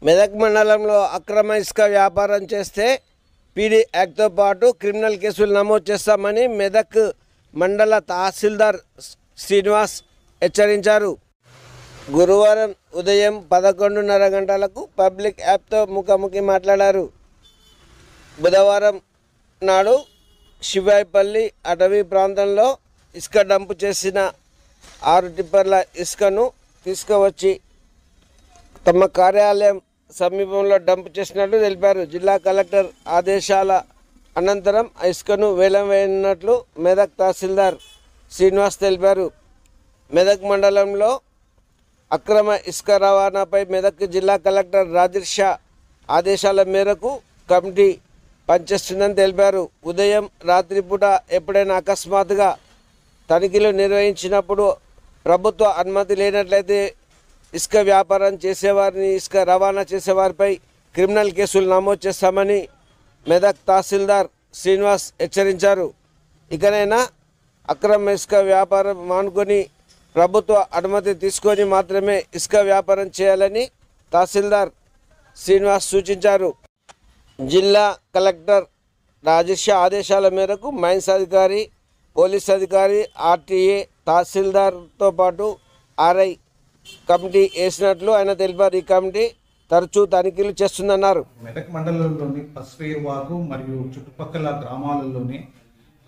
మెదక్ మండలంలో అక్రమ ఇసుక వ్యాపారం చేస్తే పీడీ యాక్ట్తో పాటు క్రిమినల్ కేసులు నమోదు చేస్తామని మెదక్ మండల తహసీల్దార్ శ్రీనివాస్ హెచ్చరించారు. గురువారం ఉదయం 11:30 గంటలకు పబ్లిక్ యాప్తో ముఖాముఖి మాట్లాడారు. బుధవారం నాడు శివాయిపల్లి అటవీ ప్రాంతంలో ఇసుక డంపు చేసిన 6 టిప్పర్ల ఇసుకను తీసుకువచ్చి తమ కార్యాలయం సమీపంలో డంప్ చేసినట్లు తెలిపారు. జిల్లా కలెక్టర్ ఆదేశాల అనంతరం ఇసుకను వేలం వేయనున్నట్లు మెదక్ తహసీల్దార్ శ్రీనివాస్ తెలిపారు. మెదక్ మండలంలో అక్రమ ఇసుక రవాణాపై మెదక్ జిల్లా కలెక్టర్ రాజేష్ షా ఆదేశాల మేరకు కమిటీ పనిచేస్తుందని తెలిపారు. ఉదయం రాత్రిపూట ఎప్పుడైనా అకస్మాత్తుగా తనిఖీలు నిర్వహించినప్పుడు ప్రభుత్వ అనుమతి లేనట్లయితే ఇసుక వ్యాపారం చేసేవారిని, ఇసుక రవాణా చేసేవారిపై క్రిమినల్ కేసులు నమోదు చేస్తామని మెదక్ తహసీల్దార్ శ్రీనివాస్ హెచ్చరించారు. ఇకనైనా అక్రమ ఇసుక వ్యాపారం మానుకొని ప్రభుత్వ అనుమతి తీసుకొని మాత్రమే ఇసుక వ్యాపారం చేయాలని తహసీల్దార్ శ్రీనివాస్ సూచించారు. జిల్లా కలెక్టర్ రాజేష్ ఆదేశాల మేరకు మైన్స్ అధికారి, పోలీస్ అధికారి, ఆర్టీఏ, తహసీల్దార్తో పాటు ఆర్ఐ కమిటీ వేసినట్లు ఆయన తెలిపారు. ఈ కమిటీ తరచూ తనిఖీలు చేస్తుందన్నారు. మెదక్ మండలంలోని పస్వేవాగు మరియు చుట్టుపక్కల గ్రామాలలోని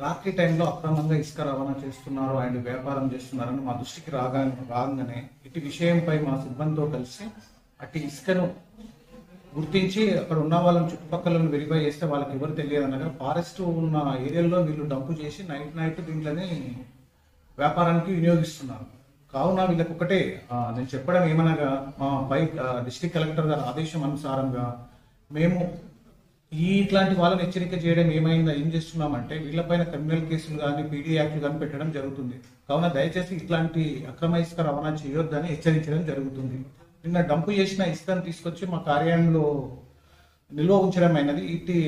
రాత్రి టైంలో అక్రమంగా ఇసుక రవాణా చేస్తున్నారు అండ్ వ్యాపారం చేస్తున్నారని మా దృష్టికి రాగానే ఇటు విషయంపై మా సిబ్బందితో కలిసి అటు ఇసుకను గుర్తించి అక్కడ ఉన్న వాళ్ళని చుట్టుపక్కల వెరిఫై చేస్తే వాళ్ళకి ఎవరు తెలియదు అనగా ఫారెస్ట్ ఉన్న ఏరియాలో వీళ్ళు డంపు చేసి నైట్ దీంట్లోనే వ్యాపారానికి వినియోగిస్తున్నారు. కావున వీళ్ళకి ఒకటే నేను చెప్పడం ఏమనగా మా డిస్ట్రిక్ట్ కలెక్టర్ గారి ఆదేశం అనుసారంగా మేము ఇట్లాంటి వాళ్ళని హెచ్చరిక చేయడం ఏం చేస్తున్నామంటే వీళ్ళపైన క్రిమినల్ కేసులు కానీ పీడీ యాక్ట్లు కానీ పెట్టడం జరుగుతుంది. కావున దయచేసి ఇట్లాంటి అక్రమ ఇసుక రవాణా చేయొద్దని హెచ్చరించడం జరుగుతుంది. నిన్న డంపు చేసిన ఇసుకను తీసుకొచ్చి మా కార్యాలయంలో నిల్వ ఉంచడం అయినది. ఇటు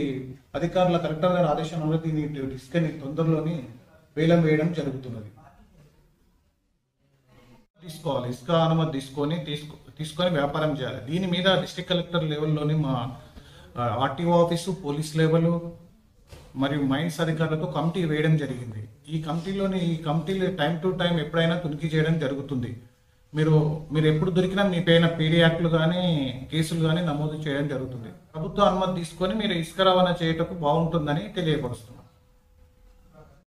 అధికారుల కలెక్టర్ గారి ఆదేశం వల్ల దీని ఇసుకని తొందరలోనే వేలం వేయడం జరుగుతున్నది. తీసుకోవాలి, ఇసుక అనుమతి తీసుకొని వ్యాపారం చేయాలి. దీని మీద డిస్ట్రిక్ట్ కలెక్టర్ లెవెల్లోని మా ఆర్టీఓ ఆఫీసు, పోలీస్ లెవెల్ మరియు మైన్స్ అధికారులతో కమిటీ వేయడం జరిగింది. ఈ కమిటీలో టైం టు టైం ఎప్పుడైనా తనిఖీ చేయడం జరుగుతుంది. మీరు ఎప్పుడు దొరికినా మీ పైన పీడీ యాక్ట్లు కానీ కేసులు కానీ నమోదు చేయడం జరుగుతుంది. ప్రభుత్వ అనుమతి తీసుకొని మీరు ఇసుక రవాణా చేయటకు బాగుంటుందని తెలియపరుస్తున్నాం.